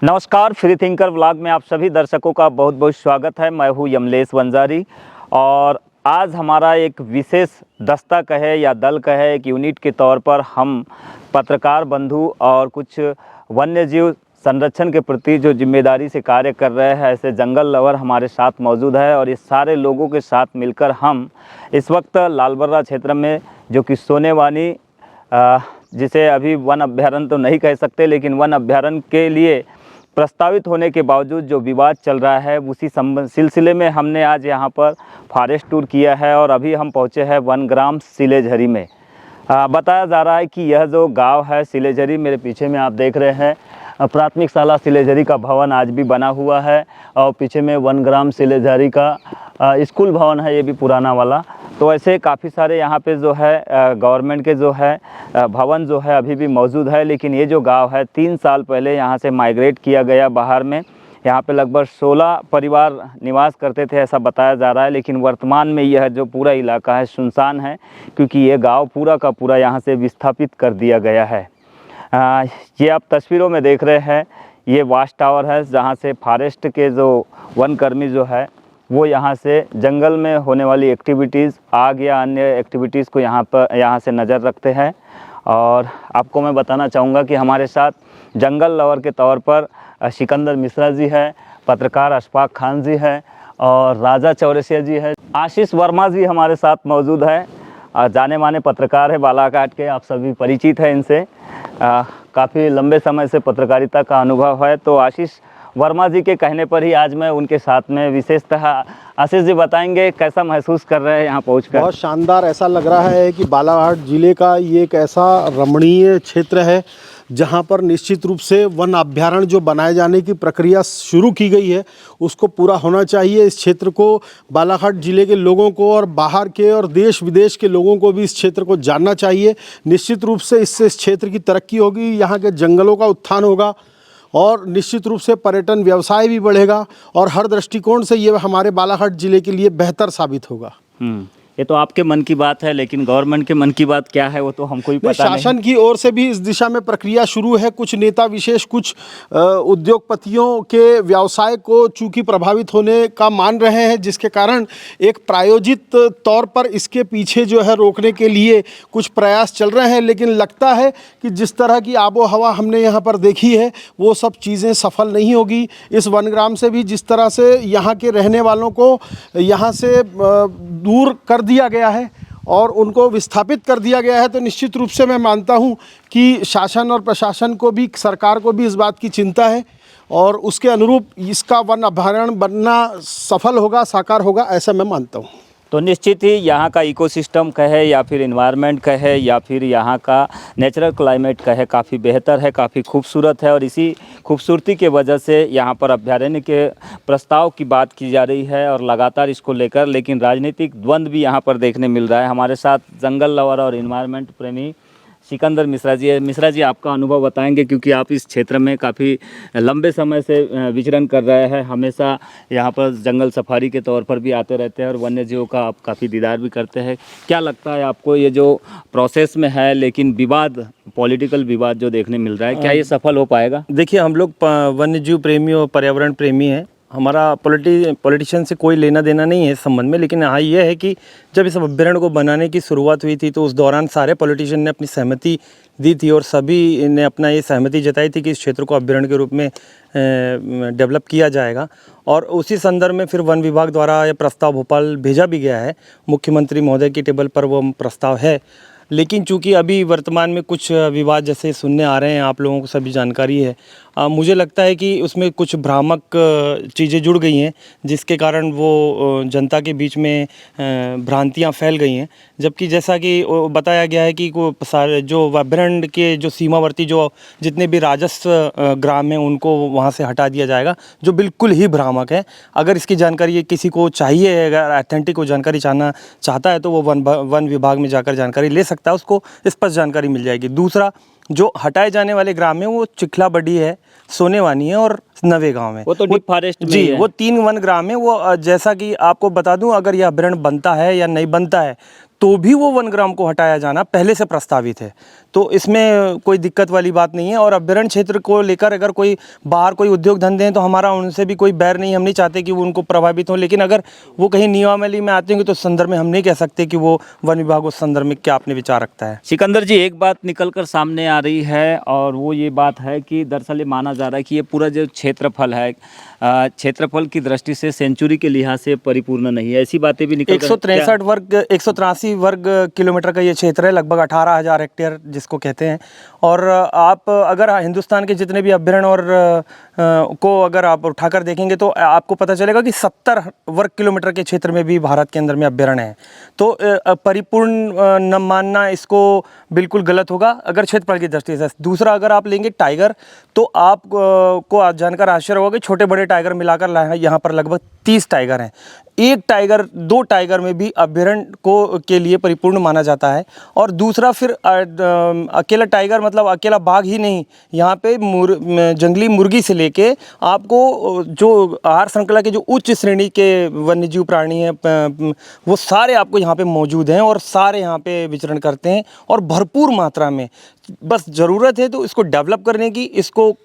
नमस्कार, free thinker vlog में आप सभी दर्शकों का बहुत बहुत स्वागत है। मैं हूं यमलेश वंजारी और आज हमारा एक विशेष दस्ता कहे या दल कहे, एक यूनिट के तौर पर हम पत्रकार बंधु और कुछ वन्य जीव संरक्षण के प्रति जो जिम्मेदारी से कार्य कर रहे हैं, ऐसे जंगल लवर हमारे साथ मौजूद है। और इस सारे लोगों के साथ मिलकर हम इस वक्त लालबर्रा क्षेत्र में, जो कि सोनेवानी जिसे अभी वन अभ्यारण्य तो नहीं कह सकते, लेकिन वन अभ्यारण्य के लिए प्रस्तावित होने के बावजूद जो विवाद चल रहा है, उसी सिलसिले में हमने आज यहाँ पर फॉरेस्ट टूर किया है और अभी हम पहुँचे हैं वनग्राम सिलेझरी में। बताया जा रहा है कि यह जो गांव है सिलेझरी, मेरे पीछे में आप देख रहे हैं, प्राथमिक शाला सिलेझरी का भवन आज भी बना हुआ है और पीछे में वनग्राम सिलेझरी का स्कूल भवन है, ये भी पुराना वाला। तो ऐसे काफ़ी सारे यहाँ पे जो है गवर्नमेंट के जो है भवन जो है अभी भी मौजूद है। लेकिन ये जो गांव है 3 साल पहले यहाँ से माइग्रेट किया गया बाहर में। यहाँ पे लगभग 16 परिवार निवास करते थे, ऐसा बताया जा रहा है। लेकिन वर्तमान में यह जो पूरा इलाका है सुनसान है, क्योंकि ये गांव पूरा का पूरा यहाँ से विस्थापित कर दिया गया है। ये आप तस्वीरों में देख रहे हैं, ये वाच टावर है, जहाँ से फॉरेस्ट के जो वनकर्मी जो है वो यहाँ से जंगल में होने वाली एक्टिविटीज़, आग या अन्य एक्टिविटीज़ को यहाँ से नज़र रखते हैं। और आपको मैं बताना चाहूँगा कि हमारे साथ जंगल लवर के तौर पर सिकंदर मिश्रा जी है, पत्रकार अशफाक खान जी है और राजा चौरसिया जी है। आशीष वर्मा जी हमारे साथ मौजूद है, जाने माने पत्रकार है बालाघाट के, आप सभी परिचित हैं इनसे, काफ़ी लंबे समय से पत्रकारिता का अनुभव है। तो आशीष वर्मा जी के कहने पर ही आज मैं उनके साथ में विशेषतः, आशीष जी बताएंगे कैसा महसूस कर रहे हैं यहाँ पहुँचकर? बहुत शानदार ऐसा लग रहा है कि बालाघाट ज़िले का ये एक ऐसा रमणीय क्षेत्र है जहाँ पर निश्चित रूप से वन अभ्यारण्य जो बनाए जाने की प्रक्रिया शुरू की गई है उसको पूरा होना चाहिए। इस क्षेत्र को, बालाघाट ज़िले के लोगों को और बाहर के और देश विदेश के लोगों को भी इस क्षेत्र को जानना चाहिए। निश्चित रूप से इससे इस क्षेत्र की तरक्की होगी, यहाँ के जंगलों का उत्थान होगा और निश्चित रूप से पर्यटन व्यवसाय भी बढ़ेगा और हर दृष्टिकोण से ये हमारे बालाघाट ज़िले के लिए बेहतर साबित होगा। ये तो आपके मन की बात है, लेकिन गवर्नमेंट के मन की बात क्या है वो तो हमको ही पता नहीं। शासन की ओर से भी इस दिशा में प्रक्रिया शुरू है। कुछ नेता विशेष, कुछ उद्योगपतियों के व्यवसाय को चूंकि प्रभावित होने का मान रहे हैं, जिसके कारण एक प्रायोजित तौर पर इसके पीछे जो है रोकने के लिए कुछ प्रयास चल रहे हैं। लेकिन लगता है कि जिस तरह की आबो हवा हमने यहाँ पर देखी है वो सब चीज़ें सफल नहीं होगी। इस वनग्राम से भी जिस तरह से यहाँ के रहने वालों को यहाँ से दूर कर दिया गया है और उनको विस्थापित कर दिया गया है, तो निश्चित रूप से मैं मानता हूं कि शासन और प्रशासन को भी, सरकार को भी इस बात की चिंता है और उसके अनुरूप इसका वन अभयारण्य बनना सफल होगा, साकार होगा, ऐसा मैं मानता हूं। तो निश्चित ही यहाँ का इकोसिस्टम कहे या फिर एनवायरनमेंट कहे या फिर यहाँ का नेचुरल क्लाइमेट कहे, काफ़ी बेहतर है, काफ़ी खूबसूरत है। और इसी खूबसूरती के वजह से यहाँ पर अभ्यारण्य के प्रस्ताव की बात की जा रही है और लगातार इसको लेकर, लेकिन राजनीतिक द्वंद्व भी यहाँ पर देखने मिल रहा है। हमारे साथ जंगल लवर और एनवायरनमेंट प्रेमी सिकंदर मिश्रा जी है। मिश्रा जी, आपका अनुभव बताएंगे, क्योंकि आप इस क्षेत्र में काफ़ी लंबे समय से विचरण कर रहे हैं, हमेशा यहाँ पर जंगल सफारी के तौर पर भी आते रहते हैं और वन्य जीवों का आप काफ़ी दीदार भी करते हैं। क्या लगता है आपको, ये जो प्रोसेस में है लेकिन विवाद, पॉलिटिकल विवाद जो देखने मिल रहा है, क्या ये सफल हो पाएगा? देखिए, हम लोग वन्य जीव प्रेमी और पर्यावरण प्रेमी हैं, हमारा पॉलिटिशियन से कोई लेना देना नहीं है इस संबंध में। लेकिन हाँ, ये है कि जब इस अभ्यारण्य को बनाने की शुरुआत हुई थी तो उस दौरान सारे पॉलिटिशियन ने अपनी सहमति दी थी और सभी ने अपना ये सहमति जताई थी कि इस क्षेत्र को अभ्यारण्य के रूप में डेवलप किया जाएगा। और उसी संदर्भ में फिर वन विभाग द्वारा ये प्रस्ताव भोपाल भेजा भी गया है, मुख्यमंत्री महोदय की टेबल पर वो प्रस्ताव है। लेकिन चूंकि अभी वर्तमान में कुछ विवाद जैसे सुनने आ रहे हैं, आप लोगों को सभी जानकारी है, मुझे लगता है कि उसमें कुछ भ्रामक चीज़ें जुड़ गई हैं जिसके कारण वो जनता के बीच में भ्रांतियां फैल गई हैं। जबकि जैसा कि बताया गया है कि जो अभ्यारण्य के जो सीमावर्ती जो जितने भी राजस्व ग्राम हैं उनको वहाँ से हटा दिया जाएगा, जो बिल्कुल ही भ्रामक है। अगर इसकी जानकारी किसी को चाहिए, अगर ऑथेंटिक वो जानकारी चाहता है तो वो वन विभाग में जाकर जानकारी ले सकता है, उसको स्पष्ट जानकारी मिल जाएगी। दूसरा, जो हटाए जाने वाले ग्राम है वो चिखला बड़ी है, सोनेवानी है और नवेगांव में। वो तो डीप फॉरेस्ट में जी, ही है। वो 3 वन ग्राम है। वो जैसा कि आपको बता दूं, अगर यह अभ्यारण्य बनता है या नहीं बनता है तो भी वो 1 ग्राम को हटाया जाना पहले से प्रस्तावित है। तो इसमें कोई दिक्कत वाली बात नहीं है। और अभ्यारण्य क्षेत्र को लेकर अगर कोई बाहर कोई उद्योग धंधे हैं तो हमारा उनसे भी कोई बैर नहीं, हम नहीं चाहते कि वो उनको प्रभावित हो। लेकिन अगर वो कहीं नियमावली में आते होंगे तो उस संदर्भ में हम नहीं कह सकते कि वो वन विभाग उस संदर्भ में क्या अपने विचार रखता है। सिकंदर जी, एक बात निकल कर सामने आ रही है और वो ये बात है कि दरअसल ये माना जा रहा है कि ये पूरा जो क्षेत्रफल है, क्षेत्रफल की दृष्टि से सेंचुरी के लिहाज से परिपूर्ण नहीं है। ऐसी बातें भी निकल 183 वर्ग किलोमीटर का ये क्षेत्र है, लगभग 18,000 हेक्टेयर जिसको कहते हैं। और आप अगर हिंदुस्तान के जितने भी अभ्यारण्य और को अगर आप उठाकर देखेंगे तो आपको पता चलेगा कि 70 वर्ग किलोमीटर के क्षेत्र में भी भारत के अंदर में अभ्यारण्य है। तो परिपूर्ण न मानना इसको बिल्कुल गलत होगा अगर क्षेत्रफल की दृष्टि से। दूसरा, अगर आप लेंगे टाइगर, तो आप को आज जानकर आश्चर्य होगा कि छोटे बड़े टाइगर मिलाकर यहाँ पर लगभग 30 टाइगर हैं। एक टाइगर 2 टाइगर में भी अभ्यारण्य को के लिए परिपूर्ण माना जाता है। और दूसरा फिर अकेला टाइगर मतलब अकेला बाघ ही नहीं, यहाँ पे जंगली मुर्गी से लेके आपको जो आहार श्रृंखला के जो उच्च श्रेणी के वन्यजीव प्राणी हैं वो सारे आपको यहाँ पे मौजूद हैं और सारे यहाँ पे विचरण करते हैं और भरपूर मात्रा में। बस ज़रूरत है तो इसको डेवलप करने की, इसको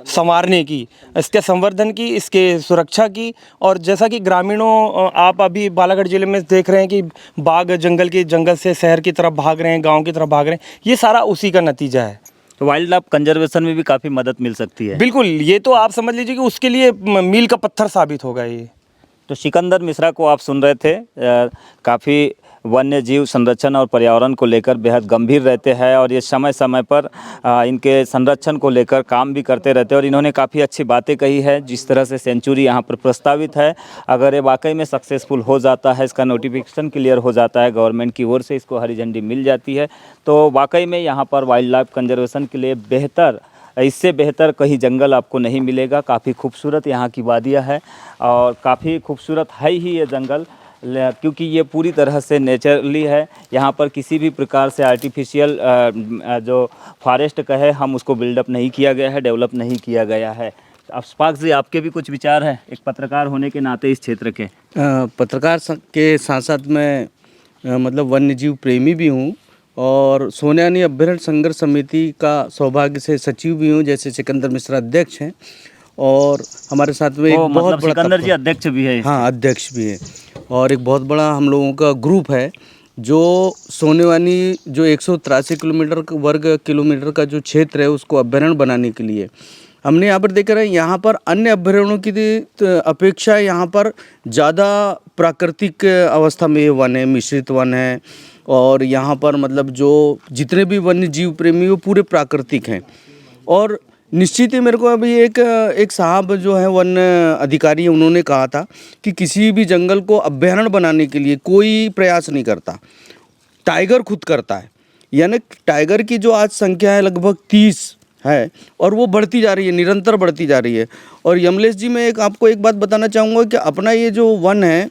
संवारने की, इसके संवर्धन की, इसके सुरक्षा की। और जैसा कि ग्रामीणों आप अभी बालाघाट ज़िले में देख रहे हैं कि बाघ जंगल से शहर की तरफ भाग रहे हैं, गांव की तरफ भाग रहे हैं, ये सारा उसी का नतीजा है। तो वाइल्ड लाइफ कंजर्वेशन में भी काफ़ी मदद मिल सकती है। बिल्कुल, ये तो आप समझ लीजिए कि उसके लिए मील का पत्थर साबित होगा ये। तो सिकंदर मिश्रा को आप सुन रहे थे, काफ़ी वन्य जीव संरक्षण और पर्यावरण को लेकर बेहद गंभीर रहते हैं और ये समय समय पर इनके संरक्षण को लेकर काम भी करते रहते हैं। और इन्होंने काफ़ी अच्छी बातें कही है। जिस तरह से सेंचुरी यहाँ पर प्रस्तावित है, अगर ये वाकई में सक्सेसफुल हो जाता है, इसका नोटिफिकेशन क्लियर हो जाता है, गवर्नमेंट की ओर से इसको हरी झंडी मिल जाती है, तो वाकई में यहाँ पर वाइल्ड लाइफ कंजर्वेशन के लिए बेहतर, इससे बेहतर कहीं जंगल आपको नहीं मिलेगा। काफ़ी खूबसूरत यहाँ की वादियाँ है और काफ़ी खूबसूरत है ही ये जंगल, क्योंकि ये पूरी तरह से नेचुरली है। यहाँ पर किसी भी प्रकार से आर्टिफिशियल जो फॉरेस्ट कहे हम उसको बिल्डअप नहीं किया गया है, डेवलप नहीं किया गया है। अशफाक जी, आपके भी कुछ विचार हैं एक पत्रकार होने के नाते इस क्षेत्र के? पत्रकार के साथ साथ मैं मतलब वन्यजीव प्रेमी भी हूँ और सोनियानी अभ्यारण्य संघर्ष समिति का सौभाग्य से सचिव भी हूँ, जैसे सिकंदर मिश्रा अध्यक्ष हैं। और हमारे साथ में एक बहुत बड़ा सिकंदर जी अध्यक्ष भी है। हाँ, अध्यक्ष भी है। और एक बहुत बड़ा हम लोगों का ग्रुप है जो सोनेवानी जो 183 किलोमीटर वर्ग किलोमीटर का जो क्षेत्र है उसको अभ्यारण्य बनाने के लिए हमने यहाँ पर देख रहे हैं। यहाँ पर अन्य अभ्यारण्यों की अपेक्षा यहाँ पर ज़्यादा प्राकृतिक अवस्था में ये वन है, मिश्रित वन है। और यहाँ पर मतलब जो जितने भी वन्य जीव प्रेमी वो पूरे प्राकृतिक हैं। और निश्चित ही मेरे को अभी एक साहब जो है वन अधिकारी है, उन्होंने कहा था कि किसी भी जंगल को अभ्यारण्य बनाने के लिए कोई प्रयास नहीं करता, टाइगर खुद करता है। यानी टाइगर की जो आज संख्या है लगभग 30 है और वो बढ़ती जा रही है, निरंतर बढ़ती जा रही है। और यमलेश जी, मैं आपको एक बात बताना चाहूँगा कि अपना ये जो वन है,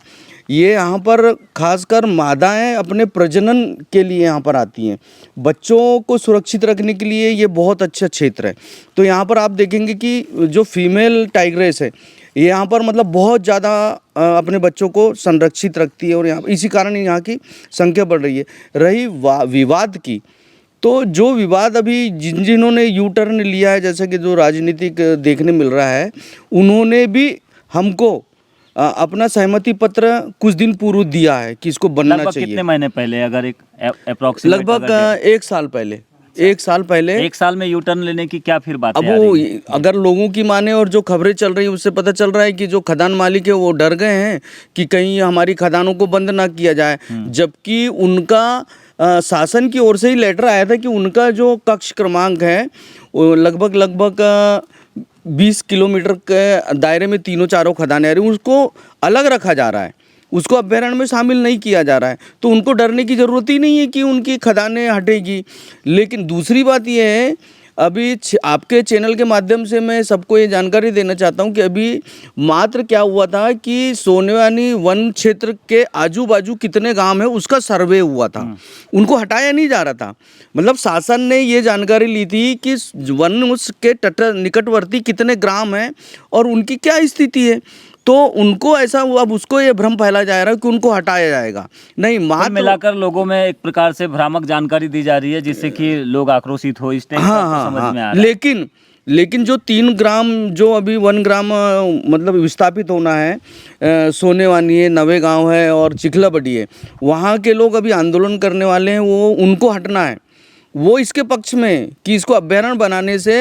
ये यहाँ पर खासकर मादाएं अपने प्रजनन के लिए यहाँ पर आती हैं। बच्चों को सुरक्षित रखने के लिए ये बहुत अच्छा क्षेत्र है। तो यहाँ पर आप देखेंगे कि जो फीमेल टाइग्रेस है ये यहाँ पर मतलब बहुत ज़्यादा अपने बच्चों को संरक्षित रखती है और यहाँ इसी कारण यहाँ की संख्या बढ़ रही है। रही विवाद की, तो जो विवाद अभी जिन्होंने यू टर्न लिया है, जैसे कि जो राजनीतिक देखने मिल रहा है, उन्होंने भी हमको अपना सहमति पत्र कुछ दिन पूर्व दिया है कि इसको बनना चाहिए। कितने महीने पहले, अगर एक अप्रोक्सीमेट? लगभग 1 साल पहले। 1 साल पहले। 1 साल में यू टर्न लेने की क्या फिर बात? अब वो अगर लोगों की माने और जो खबरें चल रही हैं उससे पता चल रहा है कि जो खदान मालिक है वो डर गए हैं कि कहीं हमारी खदानों को बंद ना किया जाए। जबकि उनका शासन की ओर से ही लेटर आया था कि उनका जो कक्ष क्रमांक है वो लगभग 20 किलोमीटर के दायरे में तीनों चारों खदानें आ रही हैं, उसको अलग रखा जा रहा है, उसको अभ्यारण्य में शामिल नहीं किया जा रहा है। तो उनको डरने की ज़रूरत ही नहीं है कि उनकी खदानें हटेगी। लेकिन दूसरी बात यह है, अभी आपके चैनल के माध्यम से मैं सबको ये जानकारी देना चाहता हूँ कि अभी मात्र क्या हुआ था कि सोनेवानी वन क्षेत्र के आजू बाजू कितने गांव हैं उसका सर्वे हुआ था, उनको हटाया नहीं जा रहा था। मतलब शासन ने ये जानकारी ली थी कि वन के निकटवर्ती कितने ग्राम हैं और उनकी क्या स्थिति है, तो उनको ऐसा हुआ, अब उसको ये भ्रम फैला जा रहा है कि उनको हटाया जाएगा। नहीं, मात्र मिलाकर लोगों में एक प्रकार से भ्रामक जानकारी दी जा रही है जिससे कि लोग आक्रोशित हो, इस टाइप का तो समझ में आ रहा है। लेकिन जो 3 ग्राम, जो अभी 1 ग्राम मतलब विस्थापित होना है, सोनेवानी है, नवेगांव है और चिखलाबड़ी है, वहाँ के लोग अभी आंदोलन करने वाले हैं, वो उनको हटना है। वो इसके पक्ष में कि इसको अभ्यारण्य बनाने से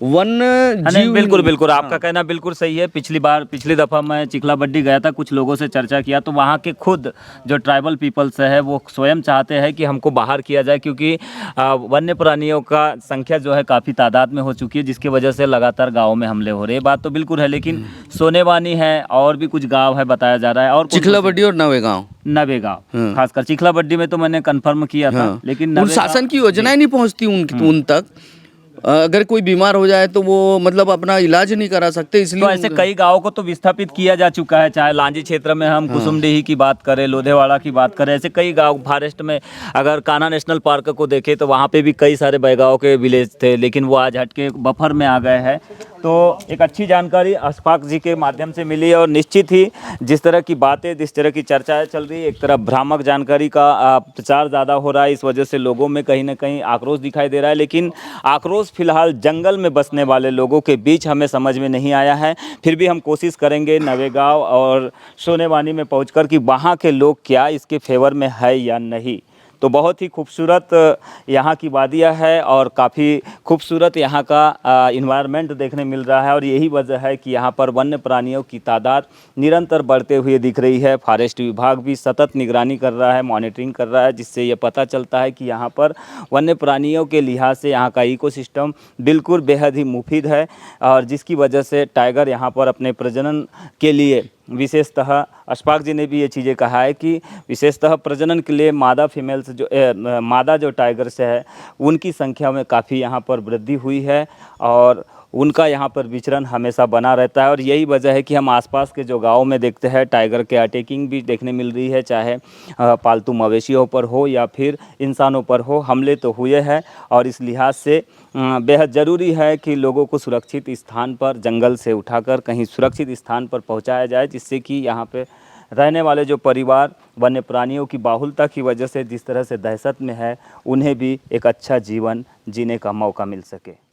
वन जीव। बिल्कुल बिल्कुल, आपका कहना बिल्कुल सही है। पिछली दफ़ा मैं चिखलाबड्डी गया था, कुछ लोगों से चर्चा किया तो वहाँ के खुद जो ट्राइबल पीपल्स है वो स्वयं चाहते हैं कि हमको बाहर किया जाए, क्योंकि वन्य प्राणियों का संख्या जो है काफ़ी तादाद में हो चुकी है, जिसकी वजह से लगातार गाँव में हमले हो रहे हैं। बात तो बिल्कुल है, लेकिन सोनेवानी है और भी कुछ गाँव है बताया जा रहा है, और चिखलाबड्डी और नवेगांव, खासकर चिखलाबड्डी में तो मैंने कंफर्म किया था, लेकिन शासन की योजनाएं नहीं पहुंचती उन तक। अगर कोई बीमार हो जाए तो वो मतलब अपना इलाज नहीं करा सकते, इसलिए तो ऐसे कई गांवों को तो विस्थापित किया जा चुका है, चाहे लांजी क्षेत्र में हम कुसुमडीही की बात करें, लोधेवाड़ा की बात करें, ऐसे कई गांव। फॉरेस्ट में अगर कान्हा नेशनल पार्क को देखें तो वहाँ पे भी कई सारे बैगांव के विलेज थे, लेकिन वो आज हट के बफर में आ गए हैं। तो एक अच्छी जानकारी अशफाक जी के माध्यम से मिली, और निश्चित ही जिस तरह की बातें, जिस तरह की चर्चाएं चल रही है, एक तरफ भ्रामक जानकारी का प्रचार ज़्यादा हो रहा है, इस वजह से लोगों में कहीं ना कहीं आक्रोश दिखाई दे रहा है। लेकिन आक्रोश फिलहाल जंगल में बसने वाले लोगों के बीच हमें समझ में नहीं आया है। फिर भी हम कोशिश करेंगे नवेगांव और सोनेवानी में पहुंचकर कि वहाँ के लोग क्या इसके फेवर में है या नहीं। तो बहुत ही खूबसूरत यहाँ की वादियाँ है और काफ़ी खूबसूरत यहाँ का इन्वायरमेंट देखने मिल रहा है, और यही वजह है कि यहाँ पर वन्य प्राणियों की तादाद निरंतर बढ़ते हुए दिख रही है। फॉरेस्ट विभाग भी सतत निगरानी कर रहा है, मॉनिटरिंग कर रहा है, जिससे ये पता चलता है कि यहाँ पर वन्य प्राणियों के लिहाज से यहाँ का इकोसिस्टम बिल्कुल बेहद ही मुफीद है, और जिसकी वजह से टाइगर यहाँ पर अपने प्रजनन के लिए विशेषतः अशफाक जी ने भी ये चीज़ें कहा है कि विशेषतः प्रजनन के लिए मादा फीमेल्स जो मादा जो टाइगर्स है उनकी संख्या में काफ़ी यहाँ पर वृद्धि हुई है, और उनका यहाँ पर विचरण हमेशा बना रहता है। और यही वजह है कि हम आसपास के जो गाँव में देखते हैं टाइगर के अटैकिंग भी देखने मिल रही है, चाहे पालतू मवेशियों पर हो या फिर इंसानों पर हो, हमले तो हुए हैं। और इस लिहाज से बेहद ज़रूरी है कि लोगों को सुरक्षित स्थान पर जंगल से उठाकर कहीं सुरक्षित स्थान पर पहुंचाया जाए, जिससे कि यहाँ पे रहने वाले जो परिवार वन्य प्राणियों की बाहुलता की वजह से जिस तरह से दहशत में है, उन्हें भी एक अच्छा जीवन जीने का मौका मिल सके।